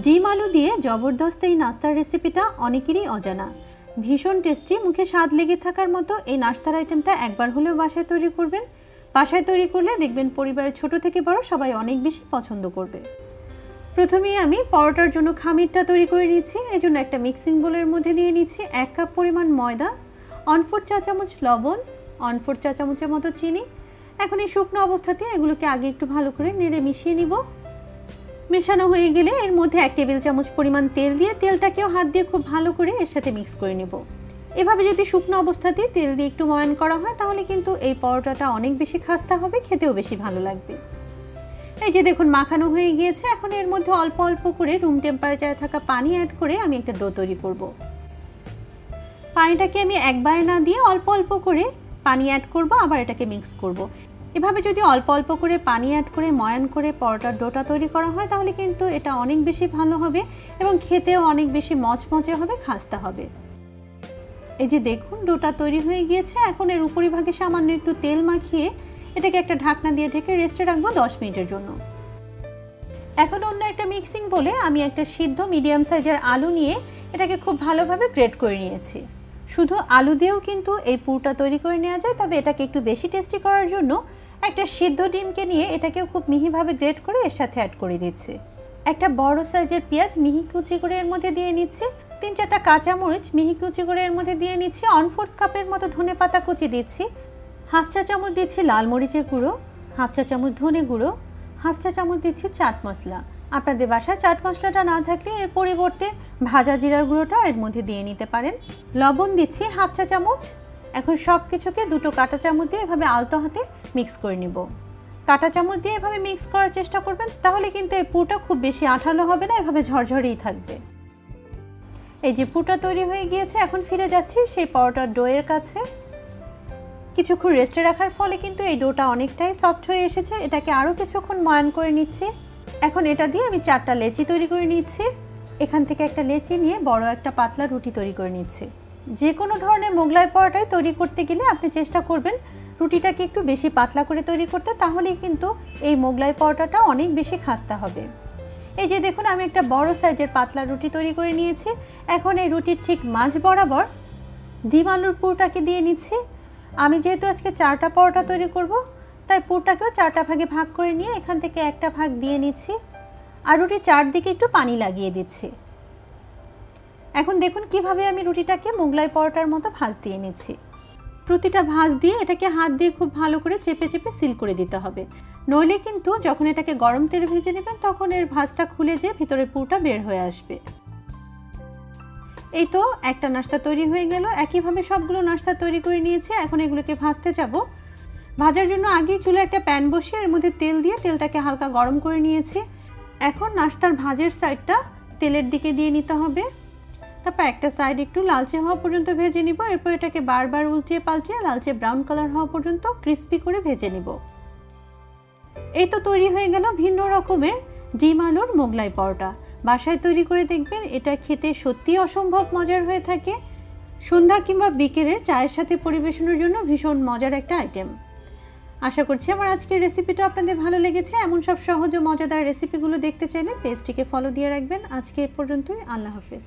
ডিম আলু দিয়ে জবরদস্ত এই নাস্তার রেসিপিটা অনেকেরই অজানা, ভীষণ টেস্টি, মুখে স্বাদ লেগে থাকার মতো এই নাস্তার আইটেমটা একবার হলেও বাসায় তৈরি করবেন। বাসায় তৈরি করলে দেখবেন পরিবারের ছোট থেকে বড় সবাই অনেক বেশি পছন্দ করবে। প্রথমেই আমি পরোটার জন্য খামিরটা তৈরি করে নিচ্ছি। এই জন্য একটা মিক্সিং বোলের মধ্যে দিয়ে নিচ্ছি 1 কাপ পরিমাণ ময়দা, 1/4 চা চামচ লবণ, 1/4 চা চামচের মতো চিনি। এখন এই শুকনো অবস্থাতে এগুলোকে আগে একটু ভালো করে নেড়ে মিশিয়ে নিব। মেশানো হয়ে গেলে এর মধ্যে 1 টেবিল চামচ পরিমাণ তেল দিয়ে তেলটাকেও হাত দিয়ে খুব ভালো করে এর সাথে মিক্স করে নেব। এভাবে যদি শুকনো অবস্থাতে তেল দিয়ে একটু ময়ান করা হয় তাহলে কিন্তু এই পরোটাটা অনেক বেশি খাস্তা হবে, খেতেও বেশি ভালো লাগবে। এই যে দেখুন মাখানো হয়ে গিয়েছে। এখন এর মধ্যে অল্প অল্প করে রুম টেম্পারেচারে থাকা পানি অ্যাড করে আমি একটা ডো তৈরি করব। পানিটাকে আমি একবারে না দিয়ে অল্প অল্প করে পানি অ্যাড করব, আবার এটাকে মিক্স করব। এভাবে যদি অল্প অল্প করে পানি অ্যাড করে ময়ান করে পরোটার ডোটা তৈরি করা হয় তাহলে কিন্তু এটা অনেক বেশি ভালো হবে এবং খেতেও অনেক বেশি মচমচে হবে, খাস্তা হবে। এই যে দেখুন ডোটা তৈরি হয়ে গিয়েছে। এখন এর উপরিভাগে সামান্য একটু তেল মাখিয়ে এটাকে একটা ঢাকনা দিয়ে ঢেকে রেস্টে রাখবো 10 মিনিটের জন্য। এখন অন্য একটা মিক্সিং বলে আমি একটা সিদ্ধ মিডিয়াম সাইজের আলু নিয়ে এটাকে খুব ভালোভাবে গ্রেট করে নিয়েছি। শুধু আলু দিয়েও কিন্তু এই পুরটা তৈরি করে নেওয়া যায়, তবে এটাকে একটু বেশি টেস্টি করার জন্য একটা সিদ্ধ ডিমকে নিয়ে এটাকেও খুব মিহিভাবে গ্রেট করে এর সাথে অ্যাড করে দিচ্ছি। একটা বড় সাইজের পেঁয়াজ মিহি কুচি করে এর মধ্যে দিয়ে নিচ্ছি। 3-4টা কাঁচামরিচ মিহি কুচি করে এর মধ্যে দিয়ে নিচ্ছি। 1/4 কাপের মতো ধনেপাতা কুচি দিচ্ছি। 1/2 চা চামচ দিচ্ছি লাল মরিচের গুঁড়ো, 1/2 চা চামচ ধনে গুঁড়ো, 1/2 চা চামচ দিচ্ছি চাট মশলা। আপনাদের বাসায় চাট মশলাটা না থাকলে এর পরিবর্তে ভাজা জিরার গুঁড়োটা এর মধ্যে দিয়ে নিতে পারেন। লবণ দিচ্ছি 1/2 চা চামচ। এখন সব কিছুকে দুটো কাঁটা চামচ দিয়ে এভাবে আলতো হাতে মিক্স করে নিব। কাঁটা চামচ দিয়ে এভাবে মিক্স করার চেষ্টা করবেন, তাহলে কিন্তু এই পুরটা খুব বেশি আঠালো হবে না, এভাবে ঝরঝরেই থাকবে। এই যে পুরটা তৈরি হয়ে গিয়েছে। এখন ফিরে যাচ্ছি সেই পরোটার ডোয়ের কাছে। কিছুক্ষণ রেস্টে রাখার ফলে কিন্তু এই ডোটা অনেকটাই সফট হয়ে এসেছে। এটাকে আরও কিছুক্ষণ ময়ান করে নিচ্ছি। এখন এটা দিয়ে আমি 4টা লেচি তৈরি করে নিচ্ছি। এখান থেকে একটা লেচি নিয়ে বড় একটা পাতলা রুটি তৈরি করে নিচ্ছি। যে কোনো ধরনের মোগলাই পরোটাই তৈরি করতে গেলে আপনি চেষ্টা করবেন রুটিটাকে একটু বেশি পাতলা করে তৈরি করতে, তাহলেই কিন্তু এই মোগলাই পরোটাটা অনেক বেশি খাস্তা হবে। এই যে দেখুন আমি একটা বড় সাইজের পাতলা রুটি তৈরি করে নিয়েছি। এখন এই রুটির ঠিক মাঝ বরাবর ডিম আলুর পুরটাকে দিয়ে নিচ্ছি। আমি যেহেতু আজকে 4টা পরোটা তৈরি করব, তাই পুরটাকেও 4টা ভাগে ভাগ করে নিয়ে এখান থেকে একটা ভাগ দিয়ে নিচ্ছি আর রুটির চারদিকে একটু পানি লাগিয়ে দিচ্ছি। এখন দেখুন কিভাবে আমি রুটিটাকে মোগলাই পরোটার মতো ভাঁজ দিয়ে নিচ্ছি। প্রতিটা ভাঁজ দিয়ে এটাকে হাত দিয়ে খুব ভালো করে চেপে চেপে সিল করে দিতে হবে, নইলে কিন্তু যখন এটাকে গরম তেলে ভেজে নেবেন তখন এর ভাঁজটা খুলে যেয়ে ভিতরে পুরটা বের হয়ে আসবে। এই তো একটা নাস্তা তৈরি হয়ে গেল। একইভাবে সবগুলো নাস্তা তৈরি করে নিয়েছি। এখন এগুলোকে ভাজতে যাব। ভাজার জন্য আগেই চুলায় একটা প্যান বসিয়ে এর মধ্যে তেল দিয়ে তেলটাকে হালকা গরম করে নিয়েছি। এখন নাস্তার ভাজের সাইডটা তেলের দিকে দিয়ে নিতে হবে। তারপর একটা সাইড একটু লালচে হওয়া পর্যন্ত ভেজে নিব। এরপর এটাকে বারবার উল্টিয়ে পাল্টিয়ে লালচে ব্রাউন কালার হওয়া পর্যন্ত ক্রিস্পি করে ভেজে নিব। এই তো তৈরি হয়ে গেল ভিন্ন রকমের ডিম আলুর মোগলাই পরোটা। বাসায় তৈরি করে দেখবেন, এটা খেতে সত্যি অসম্ভব মজার হয়ে থাকে। সন্ধ্যা কিংবা বিকেলের চায়ের সাথে পরিবেশনের জন্য ভীষণ মজার একটা আইটেম। আশা করছি আমার আজকের রেসিপিটা আপনাদের ভালো লেগেছে। এমন সব সহজ ও মজাদার রেসিপিগুলো দেখতে চাইলে পেজটিকে ফলো দিয়ে রাখবেন। আজকে এ পর্যন্তই। আল্লাহ হাফেজ।